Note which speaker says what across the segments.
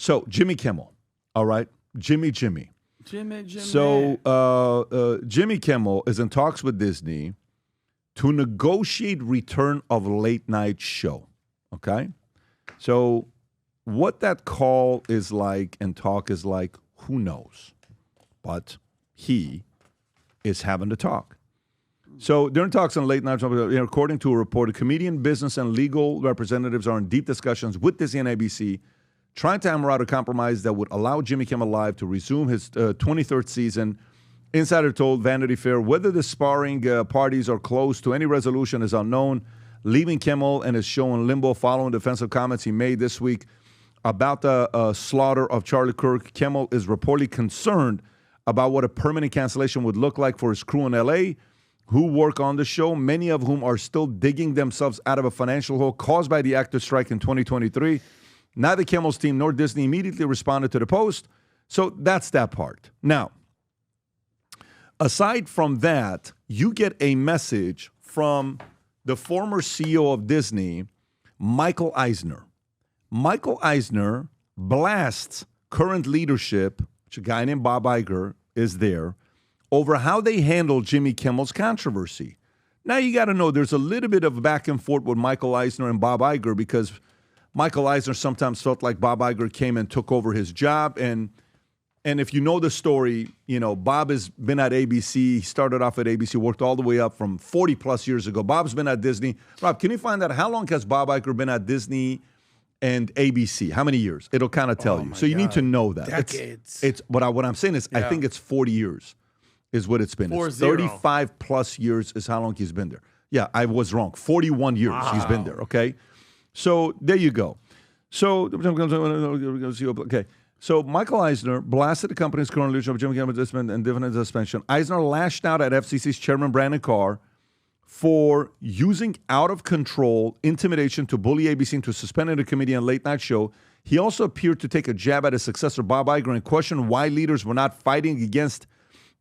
Speaker 1: So Jimmy Kimmel, all right? Jimmy.
Speaker 2: Jimmy.
Speaker 1: So Jimmy Kimmel is in talks with Disney to negotiate return of late night show, okay? So what that call is like and talk is like, who knows? But he is having to talk. So during talks on late night, according to a report, a comedian, business, and legal representatives are in deep discussions with Disney and ABC, trying to hammer out a compromise that would allow Jimmy Kimmel Live to resume his 23rd season. Insider told Vanity Fair whether the sparring parties are close to any resolution is unknown, leaving Kimmel and his show in limbo following defensive comments he made this week about the slaughter of Charlie Kirk. Kimmel is reportedly concerned about what a permanent cancellation would look like for his crew in L.A., who work on the show, many of whom are still digging themselves out of a financial hole caused by the actors' strike in 2023. Neither Kimmel's team nor Disney immediately responded to the post. So that's that part. Now, aside from that, you get a message from the former CEO of Disney, Michael Eisner. Michael Eisner blasts current leadership, which a guy named Bob Iger is there, over how they handle Jimmy Kimmel's controversy. Now you got to know there's a little bit of back and forth with Michael Eisner and Bob Iger because Michael Eisner sometimes felt like Bob Iger came and took over his job. And if you know the story, you know, Bob has been at ABC. He started off at ABC, worked all the way up from 40 plus years ago. Bob's been at Disney. Rob, can you find out how long has Bob Iger been at Disney and ABC? How many years? It'll kind of tell you. So you need to know that.
Speaker 3: Decades.
Speaker 1: It's what I'm saying is I think it's 40 years. Is what it's been. It's 35 plus years is how long he's been there. Yeah, I was wrong. 41 years he's been there, okay? So there you go. So, okay. So Michael Eisner blasted the company's current leadership of Jimmy Kimmel and dividend suspension. Eisner lashed out at FCC's chairman, Brandon Carr, for using out-of-control intimidation to bully ABC into suspending the comedian late night show. He also appeared to take a jab at his successor, Bob Iger, and question why leaders were not fighting against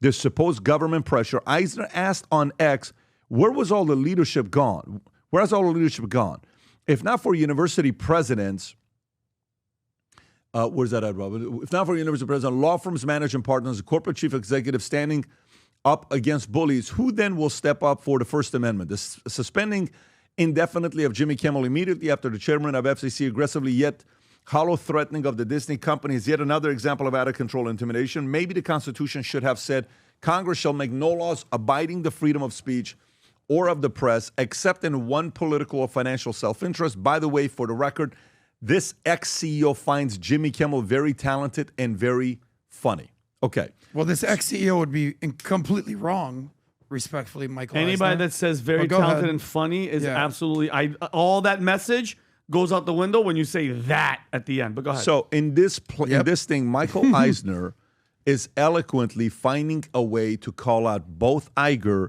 Speaker 1: this supposed government pressure. Eisner asked on X, where was all the leadership gone? Where has all the leadership gone? If not for university presidents, where's that at, Robert? If not for university presidents, law firms, managing partners, corporate chief executives standing up against bullies, who then will step up for the First Amendment? The suspending indefinitely of Jimmy Kimmel immediately after the chairman of FCC aggressively yet hollow threatening of the Disney company is yet another example of out-of-control intimidation. Maybe the Constitution should have said, Congress shall make no laws abiding the freedom of speech or of the press, except in one political or financial self-interest. By the way, for the record, this ex-CEO finds Jimmy Kimmel very talented and very funny. Okay.
Speaker 3: Well, this ex-CEO would be completely wrong, respectfully, Michael
Speaker 2: Anybody
Speaker 3: Eisner.
Speaker 2: that says very talented and funny is absolutely, all that message goes out the window when you say that at the end. But go ahead.
Speaker 1: So in this thing, Michael Eisner is eloquently finding a way to call out both Iger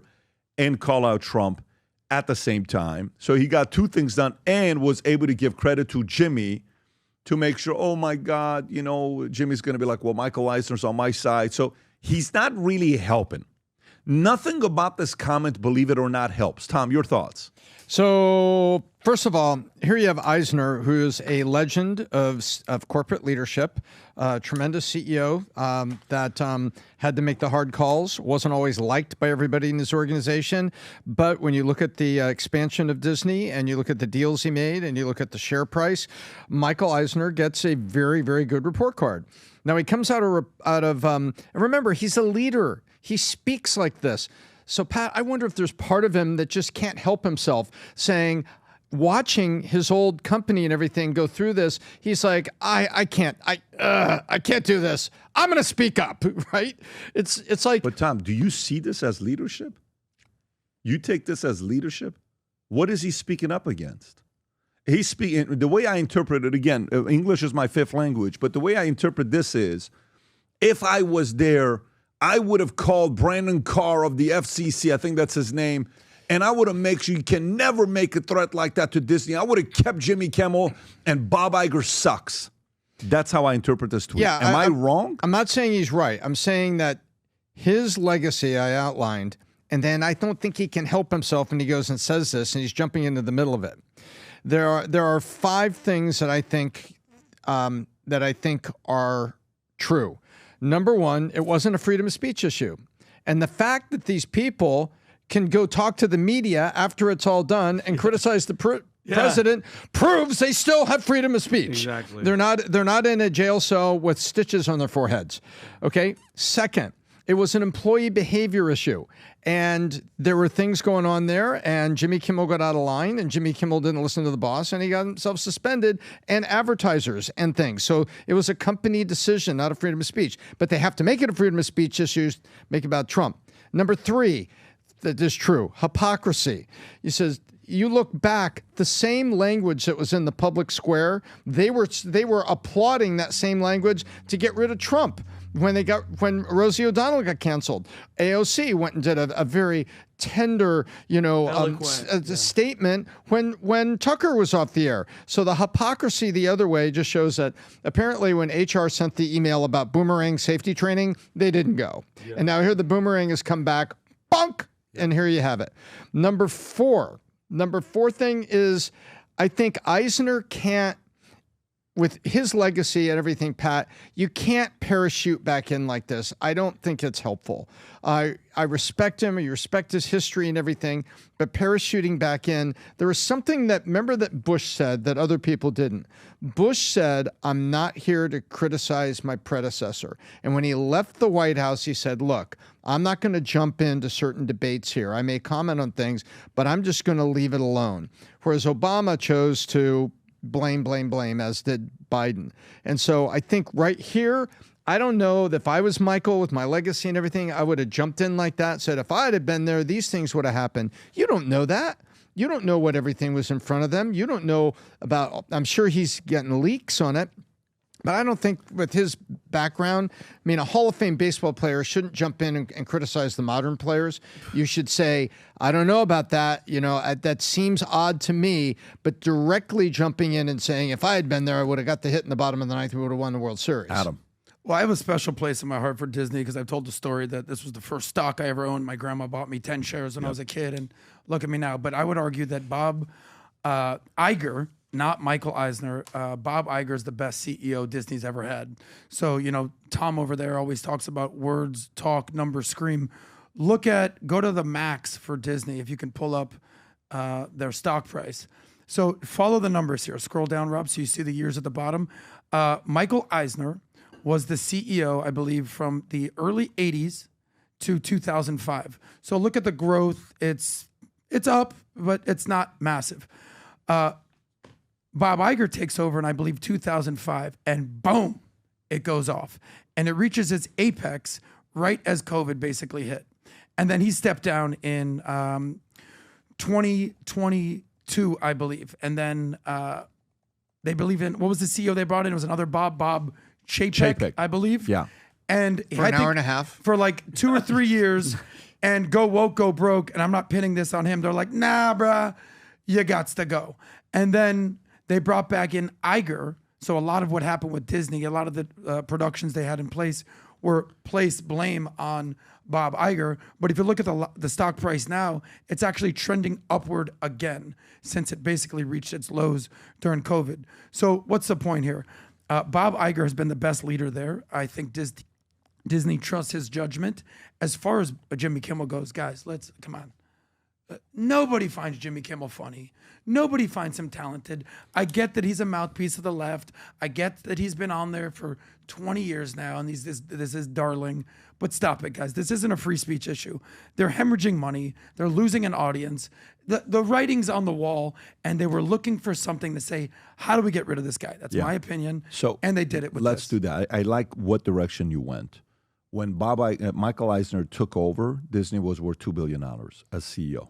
Speaker 1: and call out Trump at the same time. So he got two things done and was able to give credit to Jimmy to make sure, oh my God, you know, Jimmy's going to be like, well, Michael Eisner's on my side. So he's not really helping. Nothing about this comment, believe it or not, helps. Tom, your thoughts?
Speaker 4: So, first of all, here you have Eisner, who is a legend of corporate leadership, tremendous CEO that had to make the hard calls, wasn't always liked by everybody in his organization. But when you look at the expansion of Disney and you look at the deals he made and you look at the share price, Michael Eisner gets a very, very good report card. Now, he comes out of and remember, he's a leader. He speaks like this. So, Pat, I wonder if there's part of him that just can't help himself saying, watching his old company and everything go through this, he's like, I can't do this. I'm going to speak up, right? It's like.
Speaker 1: But Tom, do you see this as leadership? You take this as leadership? What is he speaking up against? He's speaking, the way I interpret it, again, English is my fifth language, but the way I interpret this is, if I was there, I would have called Brandon Carr of the FCC, I think that's his name, and I would have made sure you can never make a threat like that to Disney. I would have kept Jimmy Kimmel, and Bob Iger sucks. That's how I interpret this tweet.
Speaker 4: Yeah,
Speaker 1: Am I wrong?
Speaker 4: I'm not saying he's right. I'm saying that his legacy I outlined, and then I don't think he can help himself, and he goes and says this, and he's jumping into the middle of it. There are 5 things that I think that I think are true. Number one, it wasn't a freedom of speech issue. And the fact that these people can go talk to the media after it's all done and criticize the president proves they still have freedom of speech.
Speaker 2: Exactly.
Speaker 4: They're not in a jail cell with stitches on their foreheads. Okay. Second, it was an employee behavior issue, and there were things going on there, and Jimmy Kimmel got out of line, and Jimmy Kimmel didn't listen to the boss, and he got himself suspended, and advertisers and things. So it was a company decision, not a freedom of speech. But they have to make it a freedom of speech issue, make it about Trump. Number three, that is true, hypocrisy. He says, you look back, the same language that was in the public square, they were applauding that same language to get rid of Trump. When Rosie O'Donnell got canceled, AOC went and did a very tender, statement when Tucker was off the air. So the hypocrisy the other way just shows that apparently when HR sent the email about boomerang safety training, they didn't go. Yeah. And now here the boomerang has come back, bonk, and here you have it. Number four thing is, I think Eisner can't, with his legacy and everything, Pat, you can't parachute back in like this. I don't think it's helpful. I respect him. I respect his history and everything, but parachuting back in, there was something remember that Bush said that other people didn't. Bush said, I'm not here to criticize my predecessor. And when he left the White House, he said, look, I'm not going to jump into certain debates here. I may comment on things, but I'm just going to leave it alone. Whereas Obama chose to blame, as did Biden. And so I think right here, I don't know that if I was Michael with my legacy and everything, I would have jumped in like that, said if I had been there, these things would have happened. You don't know that. You don't know what everything was in front of them. You don't know about, I'm sure he's getting leaks on it. But I don't think with his background, I mean, a Hall of Fame baseball player shouldn't jump in and criticize the modern players. You should say, I don't know about that. That seems odd to me, but directly jumping in and saying, if I had been there, I would have got the hit in the bottom of the ninth. We would have won the World Series.
Speaker 1: Adam.
Speaker 3: Well, I have a special place in my heart for Disney because I've told the story that this was the first stock I ever owned. My grandma bought me 10 shares when I was a kid, and look at me now. But I would argue that Bob Iger, not Michael Eisner, Bob Iger is the best CEO Disney's ever had. So, Tom over there always talks about words, talk, numbers, scream. Go to the max for Disney if you can pull up their stock price. So follow the numbers here. Scroll down, Rob, so you see the years at the bottom. Michael Eisner was the CEO, I believe, from the early 80s to 2005. So look at the growth. It's up, but it's not massive. Bob Iger takes over in, I believe, 2005, and boom, it goes off. And it reaches its apex right as COVID basically hit. And then he stepped down in 2022, I believe. And then they believe in, what was the CEO they brought in? It was another Bob Chapek, I believe.
Speaker 1: Yeah.
Speaker 3: And
Speaker 4: for an hour and a half.
Speaker 3: For like 2 or 3 years, and go woke, go broke. And I'm not pinning this on him. They're like, nah, bruh, you gots to go. And then they brought back in Iger. So a lot of what happened with Disney, a lot of the productions they had in place were placed blame on Bob Iger. But if you look at the stock price now, it's actually trending upward again since it basically reached its lows during COVID. So what's the point here? Bob Iger has been the best leader there. I think Disney trusts his judgment. As far as Jimmy Kimmel goes, guys, come on. Nobody finds Jimmy Kimmel funny. Nobody finds him talented. I get that he's a mouthpiece of the left. I get that he's been on there for 20 years now, and this is darling. But stop it, guys. This isn't a free speech issue. They're hemorrhaging money. They're losing an audience. The writing's on the wall, and they were looking for something to say, how do we get rid of this guy? That's my opinion. And they did it with
Speaker 1: let's do that. I like what direction you went. When Michael Eisner took over, Disney was worth $2 billion as CEO,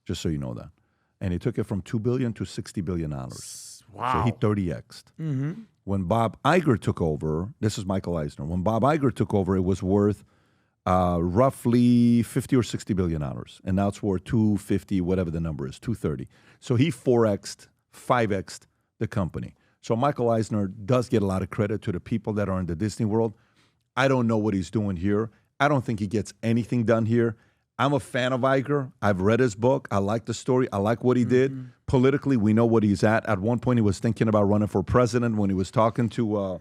Speaker 1: just so you know that. And he took it from $2 billion to $60 billion. Wow. So he 30x'd. Mm-hmm. When Bob Iger took over, this is Michael Eisner. When Bob Iger took over, it was worth roughly $50 or $60 billion. And now it's worth 250, whatever the number is, 230. So he 4x'd, 5x'd the company. So Michael Eisner does get a lot of credit to the people that are in the Disney world. I don't know what he's doing here. I don't think he gets anything done here. I'm a fan of Iger. I've read his book. I like the story. I like what he did. Politically, we know what he's at. At one point, he was thinking about running for president when he was talking to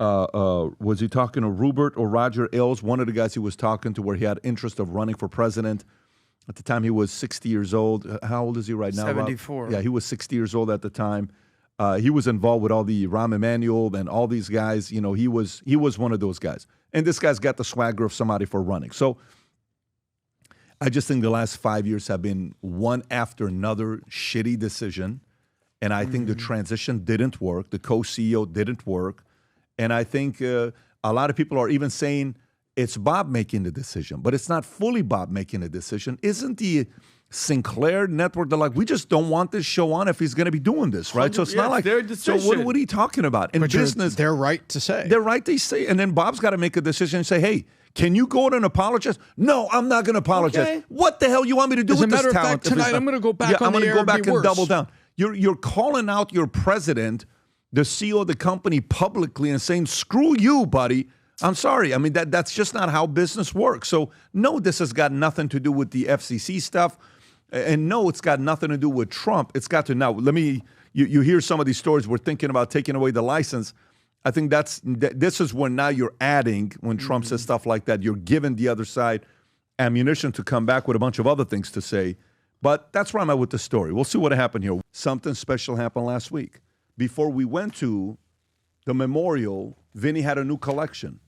Speaker 1: was he talking to Rupert or Roger Ailes, one of the guys he was talking to, where he had interest of running for president. At the time, he was 60 years old. How old is he right now, Rob?
Speaker 3: 74.
Speaker 1: Yeah, he was 60 years old at the time. He was involved with all the Rahm Emanuel and all these guys. You know, he was one of those guys. And this guy's got the swagger of somebody for running. So I just think the last 5 years have been one after another shitty decision. And I think the transition didn't work. The co-CEO didn't work. And I think a lot of people are even saying it's Bob making the decision, but it's not fully Bob making the decision. Isn't the Sinclair network, they're like, we just don't want this show on if he's going to be doing this, right? So it's not like,
Speaker 2: their
Speaker 1: so
Speaker 2: decision.
Speaker 1: what are you talking about? In business,
Speaker 4: they're right to say.
Speaker 1: they're right to say, and then Bob's got to make a decision and say, hey, can you go out and apologize? No, I'm not going to apologize.
Speaker 2: Okay.
Speaker 1: What the hell you want me to do
Speaker 4: As
Speaker 1: with
Speaker 4: a matter
Speaker 1: this
Speaker 4: of
Speaker 1: talent?
Speaker 4: fact,
Speaker 1: if it's
Speaker 4: tonight
Speaker 1: not-
Speaker 4: I'm going to go back on
Speaker 1: I'm
Speaker 4: the
Speaker 1: gonna
Speaker 4: air
Speaker 1: go
Speaker 4: and
Speaker 1: back
Speaker 4: be
Speaker 1: and
Speaker 4: worse.
Speaker 1: double down. You're calling out your president, the CEO of the company, publicly and saying, screw you, buddy. I'm sorry. I mean, that's just not how business works. So, no, this has got nothing to do with the FCC stuff. And no, it's got nothing to do with Trump. It's got to now. You hear some of these stories. We're thinking about taking away the license. I think this is when now you're adding, when Trump says stuff like that, you're giving the other side ammunition to come back with a bunch of other things to say. But that's where I'm at with the story. We'll see what happened here. Something special happened last week. Before we went to the memorial, Vinny had a new collection.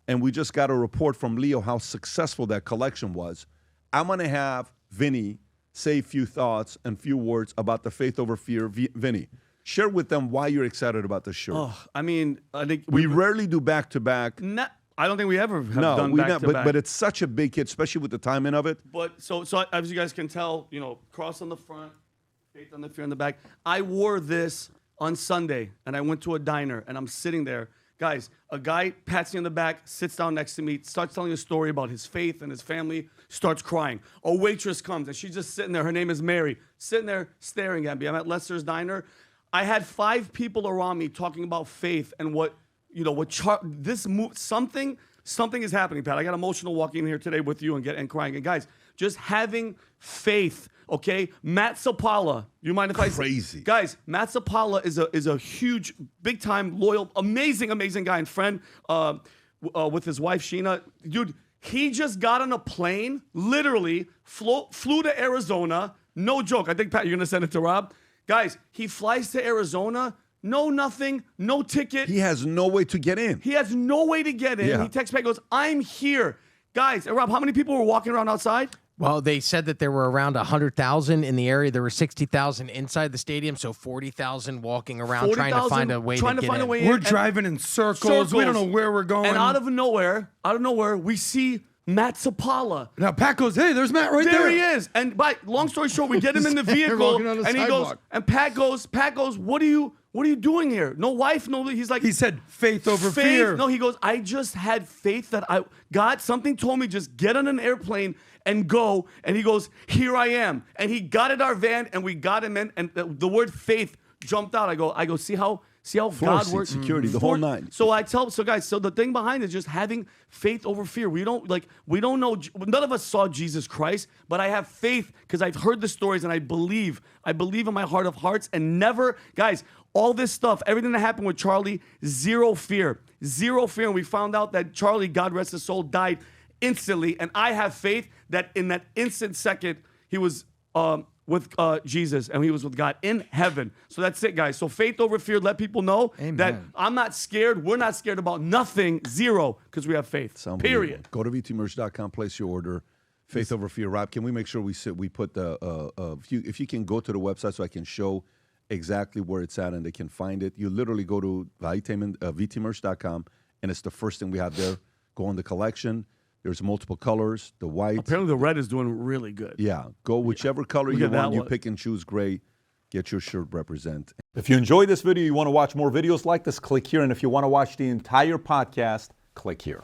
Speaker 1: And we just got a report from Leo how successful that collection was. I'm going to have Vinny say a few thoughts and few words about the Faith Over Fear. Vinny, share with them why you're excited about this shirt.
Speaker 2: Oh, I mean, I think
Speaker 1: we rarely do back-to-back.
Speaker 2: I don't think we ever have done back-to-back.
Speaker 1: But it's such a big hit, especially with the timing of it.
Speaker 2: But so as you guys can tell, you know, cross on the front, Faith on the Fear on the back. I wore this on Sunday, and I went to a diner, and I'm sitting there. Guys, a guy pats me on the back, sits down next to me, starts telling a story about his faith and his family, starts crying. A waitress comes, and she's just sitting there. Her name is Mary, sitting there staring at me. I'm at Lester's Diner. I had 5 people around me talking about faith and something is happening, Pat. I got emotional walking in here today with you and crying. And guys, just having faith. Okay, Matt Sapala. You mind if I say?
Speaker 1: Crazy.
Speaker 2: Guys, Matt Sapala is a huge, big time, loyal, amazing guy and friend with his wife Sheena. Dude, he just got on a plane, literally flew to Arizona. No joke. I think Pat, you're gonna send it to Rob. Guys, he flies to Arizona. No nothing, no ticket.
Speaker 1: He has no way to get in.
Speaker 2: He has no way to get in.
Speaker 1: Yeah.
Speaker 2: He texts back, goes, "I'm here." Guys, Rob, how many people were walking around outside?
Speaker 5: Well, they said that there were around 100,000 in the area. There were 60,000 inside the stadium, so 40,000 walking around trying to find a way to get in.
Speaker 3: We're driving in circles. We don't know where we're going.
Speaker 2: And out of nowhere, we see Matt Sapala.
Speaker 3: Now Pat goes, hey, there's Matt right there.
Speaker 2: There he is. And long story short, we get him in the vehicle,
Speaker 4: walking on the
Speaker 2: and he goes,
Speaker 4: sidewalk.
Speaker 2: and Pat goes, what are you doing here? No wife, no. He's like,
Speaker 3: He said faith over
Speaker 2: faith.
Speaker 3: fear.
Speaker 2: No, he goes, I just had faith that God, something told me just get on an airplane and go. And he goes, here I am. And he got in our van and we got him in. And the word faith jumped out. I go, see how God works.
Speaker 1: Security, the whole nine.
Speaker 2: So guys, so the thing behind it is just having faith over fear. We don't know, none of us saw Jesus Christ, but I have faith because I've heard the stories and I believe in my heart of hearts and never, guys, all this stuff, everything that happened with Charlie, zero fear. And we found out that Charlie, God rest his soul, died instantly. And I have faith that in that instant second, he was with Jesus and he was with God in heaven. So that's it, guys. So faith over fear. Let people know that I'm not scared. We're not scared about nothing. Zero, because we have faith. Period.
Speaker 1: Go to vtmerch.com, place your order. Faith over fear. Rob, can we make sure we put the if you can go to the website so I can show exactly where it's at and they can find it. You literally go to vtmerch.com and it's the first thing we have there. Go on the collection. There's multiple colors. The white.
Speaker 2: Apparently the red is doing really good.
Speaker 1: Yeah. Go whichever color
Speaker 2: Look
Speaker 1: you
Speaker 2: at that
Speaker 1: want. You
Speaker 2: one.
Speaker 1: pick and choose gray. Get your shirt represent. If you enjoyed this video, you want to watch more videos like this, click here. And if you want to watch the entire podcast, click here.